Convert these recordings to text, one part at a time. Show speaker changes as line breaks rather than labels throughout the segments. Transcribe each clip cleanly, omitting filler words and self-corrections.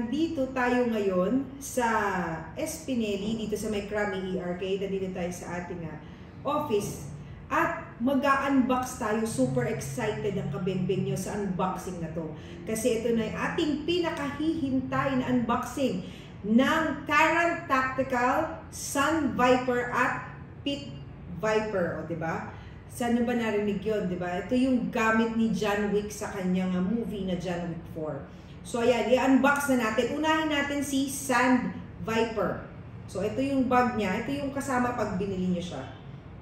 nandito tayo ngayon sa Espineli, dito sa may Krami Arcade. Nandito tayo sa ating office. At mag-unbox tayo. Super excited ang kabengbeng nyo sa unboxing na to. Kasi ito na yung ating pinakahihintay na unboxing ng Taran Tactical, Sun Viper at Pit Viper. O, diba? Saan nyo ba narinig yun, diba? Ito yung gamit ni John Wick sa kanyang movie na John Wick 4. So, ayan, i-unbox na natin. Unahin natin si Sun Viper. So, ito yung bag niya. Ito yung kasama pag binili nyo siya.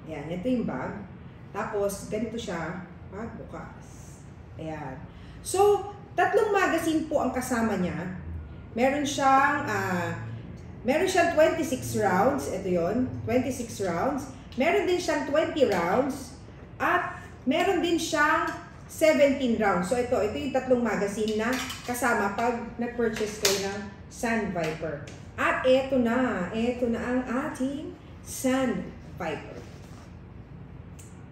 Ayan, ito yung bag. Tapos, ganito siya. Bukas. Ayan. So, 3 magazine po ang kasama niya. Meron siyang 26 rounds. Ito yon, 26 rounds. Meron din siyang 20 rounds. At meron din siyang 17 rounds. So, ito yung 3 magazine na kasama pag nag-purchase kayo ng Sun Viper. At ito na ang ating Sun Viper.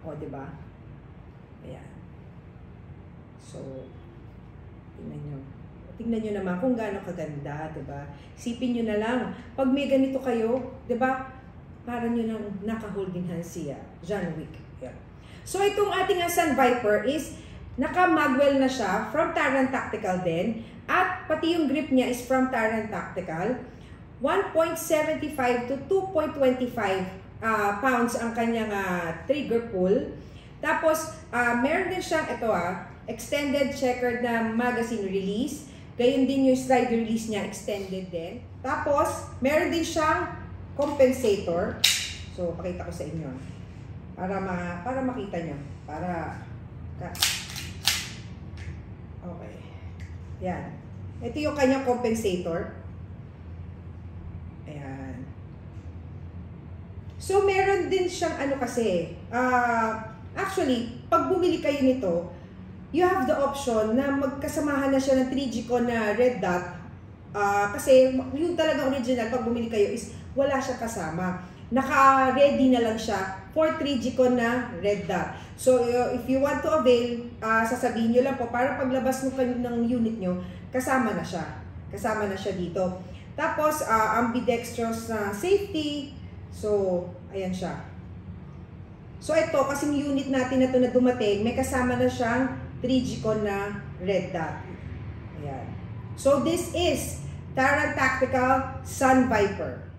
O, diba? Ayan. So, tingnan nyo naman kung gaano kaganda, diba? Isipin nyo na lang, pag may ganito kayo, diba? Parang nyo nang naka-holding hands siya, John Wick. Yeah. So, itong ating Sun Viper is naka-magwell na siya from Taran Tactical din. At pati yung grip niya is from Taran Tactical. 1.75 to 2.25 pounds ang kanyang trigger pull. Tapos, meron din siyang extended checkered na magazine release. Gayun din yung slide release niya, extended din. Tapos, meron din siyang compensator. So, pakita ko sa inyo. Para makita nyo. Okay. Yan. Ito yung kanyang compensator. Ayan. So, meron din siyang actually, pag bumili kayo nito, you have the option na magkasamahan na siya ng 3G-Con na red dot. Kasi yung talaga original, pag bumili kayo is wala siya kasama. Naka-ready na lang siya for 3G-Con na red dot. So, if you want to avail, sasabihin nyo lang po, para paglabas mo ng unit nyo, kasama na siya. Kasama na siya dito. Tapos, ambidextrous na safety. So, ayan siya. So, ito, kasing unit natin na ito na dumating, may kasama na siyang 3G-Con na red dot. Ayan. So, this is Taran Tactical Sun Viper.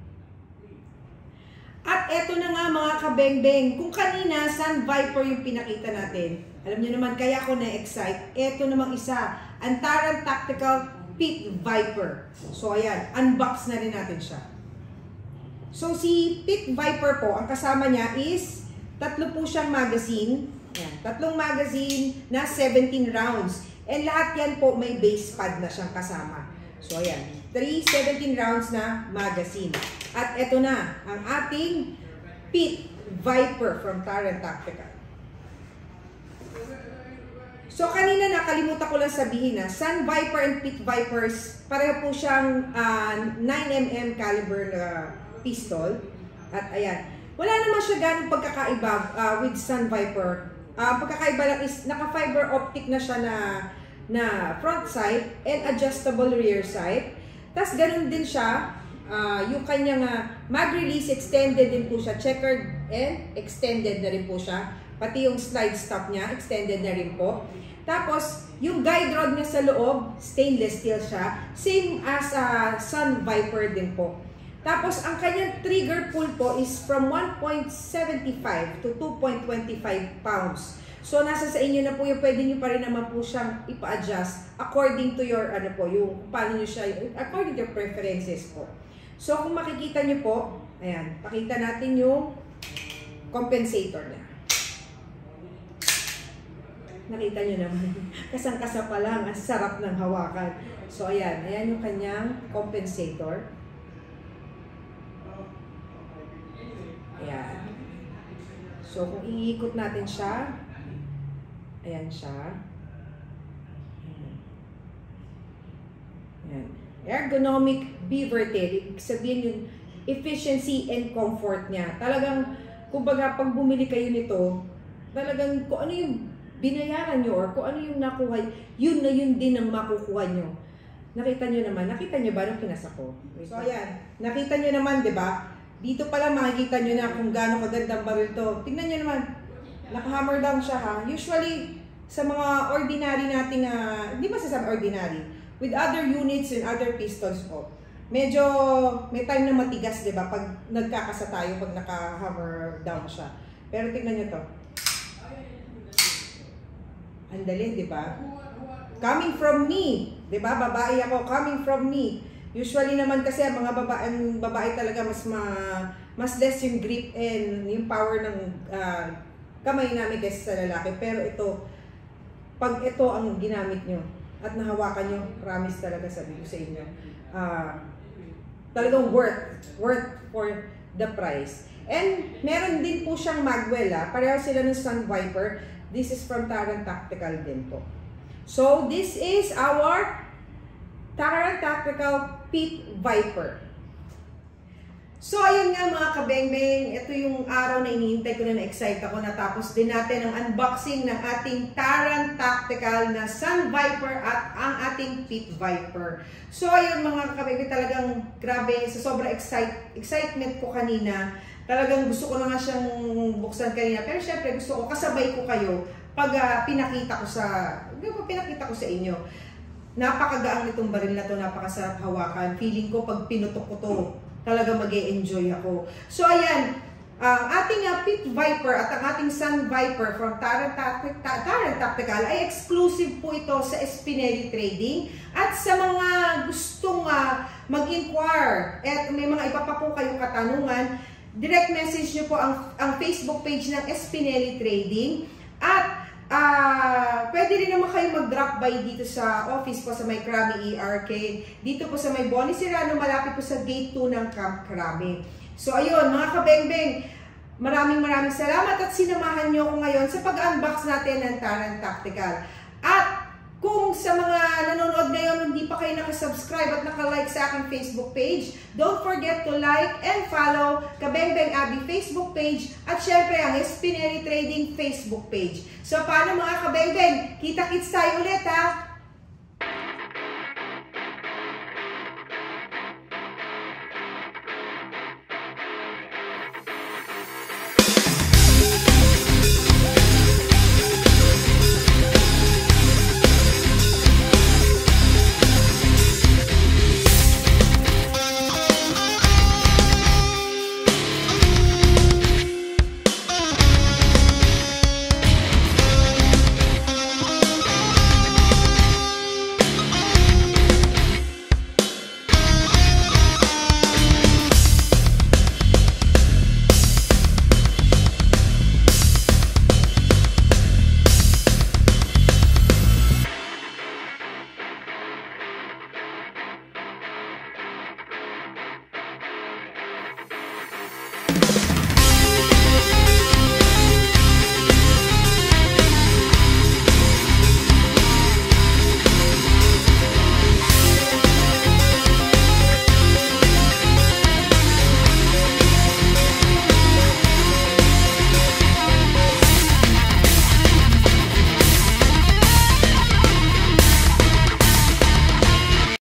At eto na nga mga kabengbeng, kung kanina Sun Viper yung pinakita natin, alam niyo naman kaya ako na-excite, eto namang isa, ang Taran Tactical Pit Viper. So ayan, unbox na rin natin siya. So si Pit Viper po, ang kasama niya is 3 po siyang magazine, ayan, 3 magazine na 17 rounds. And lahat yan po may base pad na siyang kasama. So ayan, 3 17 rounds na magazine. At eto na, ang ating Pit Viper from Taran Tactical. So kanina nakalimutan ko lang sabihin na Sun Viper and Pit Vipers, pareho po siyang 9mm caliber na pistol. At ayan, wala naman siya ganong pagkakaiba with Sun Viper. Pagkakaiba lang is naka-fiber optic na siya na front sight and adjustable rear sight. Tapos ganun din siya, yung kanyang mag-release, extended din po siya, checkered and extended na rin po siya. Pati yung slide stop niya, extended na rin po. Tapos, yung guide rod niya sa loob, stainless steel siya. Same as Sun Viper din po. Tapos, ang kanyang trigger pull po is from 1.75 to 2.25 pounds. So, nasa sa inyo na po yung pwede nyo pa rin naman po siyang ipa-adjust according to your, yung paano nyo siya, according to your preferences po. So, kung makikita nyo po, ayan, pakita natin yung compensator niya. Nakita nyo naman, kasang-kasa pa lang, ang sarap ng hawakan. So, ayan yung kanyang compensator. Ayan. So, kung iikot natin siya, ayan siya. Ayan. Ergonomic beaver tail. Ibig sabihin yung efficiency and comfort niya. Talagang, kumbaga, pag bumili kayo nito, talagang kung ano yung binayaran nyo or kung ano yung nakuha, yun na yun din ang makukuha nyo. Nakita nyo ba nung kinasa ko? So ayan, nakita nyo naman, di ba? Dito pala makikita nyo na kung gaano kagandang baril to. Tingnan nyo naman, naka-hammer down siya ha. Usually, sa mga ordinary nating, hindi masasabi ordinary, with other units and other pistols po, medyo may time na matigas, di ba? Pag nagkakasa tayo, pag naka-hammer down siya. Pero tingnan nyo to. Ang dali, di ba? Coming from me, di ba? Babae ako, coming from me. Usually naman kasi ang mga babae talaga mas less yung grip and yung power ng kamay namin kaysa sa lalaki. Pero ito, pag ito ang ginamit nyo at nahawakan nyo, promise talaga sabi ko sa inyo, talagang worth for the price. And meron din po siyang magwell, pareho sila ng Sun Viper. This is from Taran Tactical din po. So, this is our Taran Tactical Pit Viper. So, ayun nga mga kabengbeng, ito yung araw na inihintay ko na na-excite ako. Natapos din natin ang unboxing ng ating Taran Tactical na Sun Viper at ang ating Pit Viper. So, ayun mga kabengbeng, talagang grabe, sa sobrang excitement ko kanina. Talagang gusto ko na nga siyang buksan kanina. Pero syempre gusto ko, kasabay ko kayo pag pinakita ko sa inyo. Napakagaang itong baril na to, napakasarap hawakan. Feeling ko pag pinutok ko to, talaga mag-e-enjoy ako. So ayan, ang ating Pit Viper at ang ating Sun Viper from Taran Tactical ay exclusive po ito sa Espineli Trading. At sa mga gustong mag-inquire at may mga iba pa po kayong katanungan, direct message nyo po ang Facebook page ng Espineli Trading. At pwede rin naman kayo mag-drop by dito sa office po sa may Krami Arcade. Dito po sa may Bonnie Serrano, malapit po sa gate 2 ng Camp Krami. So ayun, mga kabengbeng, maraming salamat at sinamahan nyo ko ngayon sa pag-unbox natin ng Taran Tactical. At kung sa mga nanonood ngayon hindi pa kayo nakasubscribe at nakalike sa aking Facebook page, don't forget to like and follow Kabengbeng Abby Facebook page at syempre ang Espineli Trading Facebook page. So paano mga kabengbeng? Kita-kits tayo ulit ha!